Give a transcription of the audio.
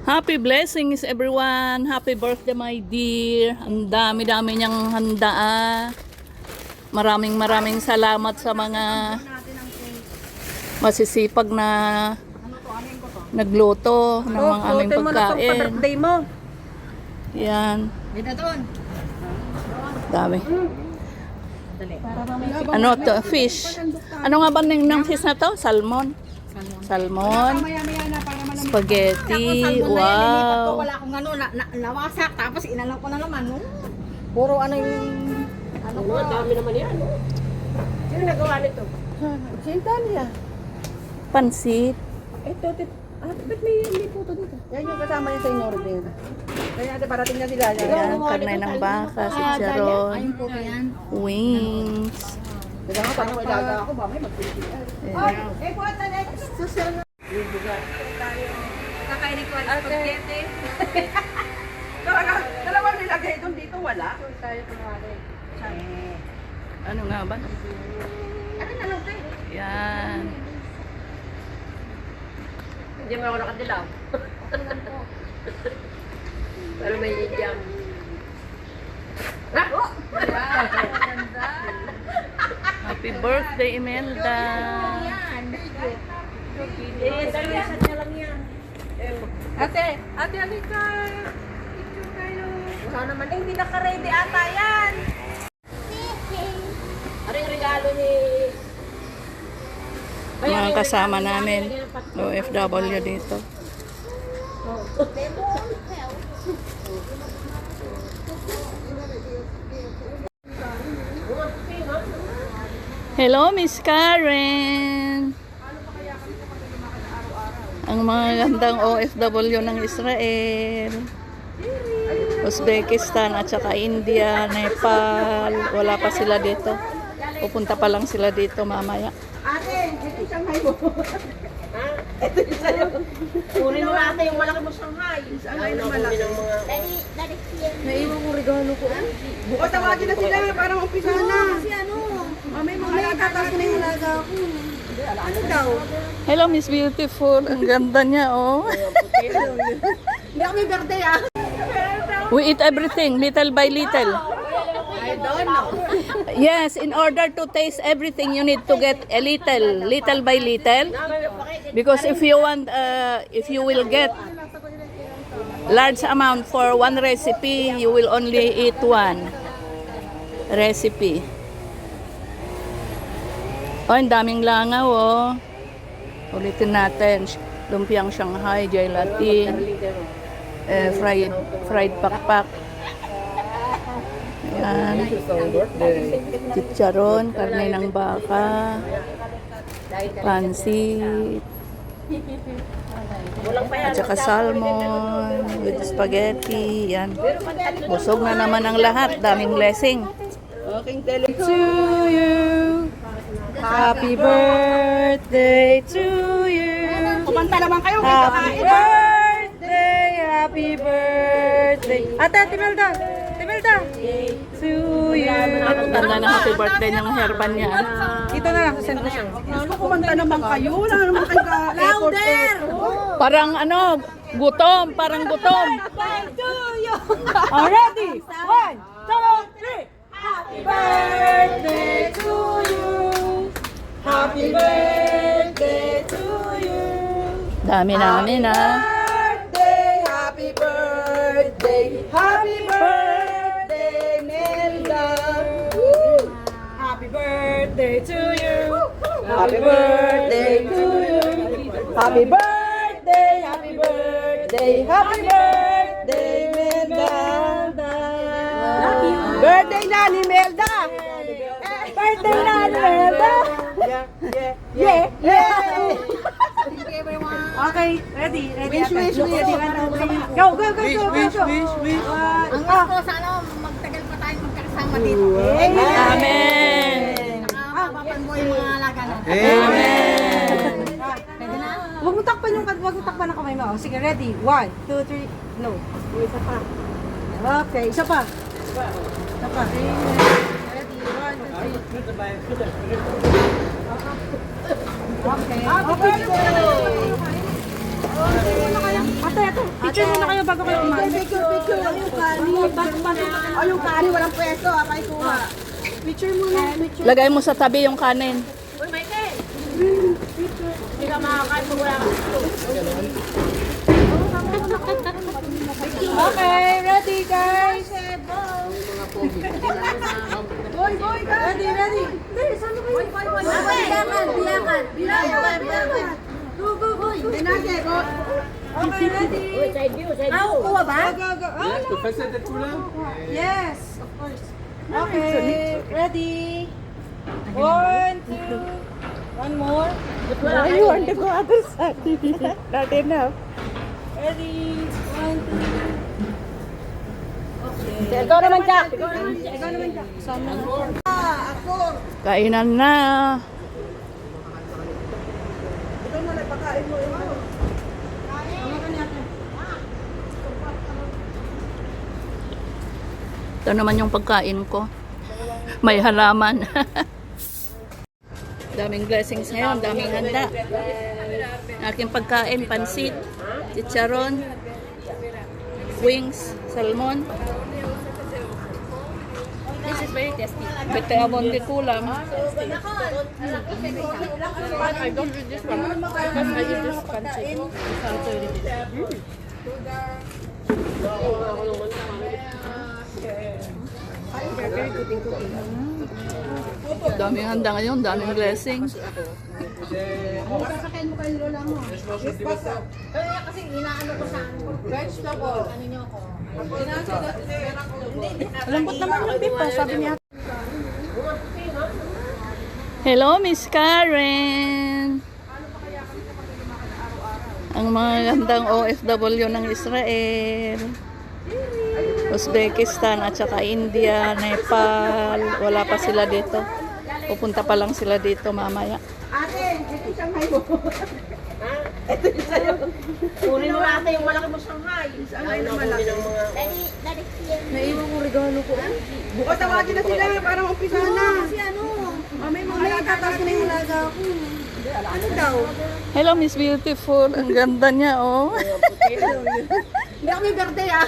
Happy blessings everyone. Happy birthday my dear. Ang dami-dami niyang handa. Maraming salamat sa mga masisipag na nagluto ng mga aming pagkain. Birthday mo. Yan. Dito doon. Dami. Ano to? Fish. Ano nga ba ng fish na to? Salmon. Salmon. Spaghetti. Wow. Wala akong ano, nawasak. Tapos inalang ko na naman. No? Puro ano yung... Ano ko? Dami naman yan. No? Sino nagawa nito? Si Italia. Pansit. Ito, ba't may puto dito? Yan yung kasama niya sa in-order. Kaya natin parating na sila. Yan, karne ng baka, chicharon, Ayun po yan. wings. Kaya nga, paano ilaga ako ba? May magpilipian. Eh, po ata next. Susunod. Kakainin ko ang spaghetti. Dalawa nilagay doon dito, wala? Tayo kumari. Ano nga ba? Ano na lang tayo? Yan. Hindi mo ako nakadilaw. Pero may idyang. Happy birthday, Imelda. Dalawisan niya lang yan. Ate, halika. Picture kayo. Wala naman. Hindi naka-ready ata yan. Ano yung regalo ni... Mga kasama namin, OFW dito. Hello, Miss Karen. Ang mga gandang OFW ng Israel, Uzbekistan at saka India, Nepal. Wala pa sila dito. Pupunta pa lang sila dito mamaya. Ate, ito yung Shanghai mo. Ito yung sa'yo. Kunin mo natin yung malaki mo Shanghai. Shanghai na malaki. Naiwan ko regalo ko. O, tawagin na sila para umpisa na. Kasi ano? Mamaya tataas na yung halaga ko. Ano daw? Hello, Miss Beautiful. Ang ganda niya, oh. Hindi ako may birthday ah. We eat everything, little by little. I don't know. Yes, in order to taste everything, you need to get a little by little. Because if you want, if you will get large amount for one recipe, you will only eat one recipe. Oh, ang daming langaw, oh. Ulitin natin. Lumpiang Shanghai, gelatin, fried pakpak. Ayan. Chicharon, karne ng baka, pansit, at saka salmon with spaghetti. Yan. Busog na naman ang lahat. Daming blessing. To you. Happy birthday to you. Kumanta naman kayo. Happy birthday, happy birthday. Ate, Timelda. To you. Tanda na happy birthday ng hairban niya. Dito na lang, send ko siya. Ano, kumanta naman kayo? Wala naman kayo ka-louder! Parang ano, gutom, parang gutom. Ready? 1, 2, 3! Happy birthday to you! Happy birthday to you! Dami namin, ha. Happy birthday, happy birthday, Melda. Happy birthday to you. Happy birthday to you. Happy birthday, happy birthday, happy birthday, Melda. Birthday na ni Melda. Birthday na ni Melda. Yeah. Okay, ready. Wish. Go. Wish. Ang gusto ko sana magtagal pa tayo magkakasama dito. Amen. Papan mo yung mga alaga na. Amen. Pwede na? Huwag mo takpan ang kamay mo. Sige, ready. 1, 2, 3, no. Isa pa. Okay, isa pa. Ready, 1, 2, 3. Okay. Okay. Ate, Picture muna kayo bago kayo kumain. Picture. Yung kani, walang pwesto. Kay kuha. Picture muna. Lagay mo sa tabi yung kanin. Uy, Michael! Hindi ka makakain pag wala ka. Okay, ready guys. Boy, guys. Ready. Bilangan. Go. Binage, go. Okay, ready. Uy, side view. Kuha ba? Go. Yes, to facet couleur. Yes, of course. Okay, ready. 1, 2. One more. You want to go other side? Not enough. Ready. 1, 2. Ikaw naman, Jack. Ikaw naman ka. Sama na. Ako. Kainan na. Ito mo na pagkain mo. Ito naman yung pagkain ko. May halaman. Daming blessings ngayon, daming handa. Aking pagkain, pansit, chicharon, wings, salmon. This is very tasty. Bete abon di kulam. I don't eat this one. Because I eat this pancit. Daming handa ngayon, daming blessings. Sasakyan mo kay Lola mo. Kaya kasi inaano ko sa vegetable. Ano nyo ako? Lambot naman yung pipa, sabi niya. Hello, Miss Karen. Ang mga gandang OFW ng Israel, Uzbekistan at saka India, Nepal. Wala pa sila dito. Pupunta pa lang sila dito mamaya. Ate, ito siyang may mo. Kunin mo natin yung malaki mo Shanghai. Ay, na malaki. Daddy, Naiwan ko regalo ko. Bukas tawagin na sila para umpisa na. Kasi ano? May mga tatapos na yung malaga ako. Ano daw? Hello, Miss Beautiful. Ang ganda niya, oh. Hindi ako may birthday ah.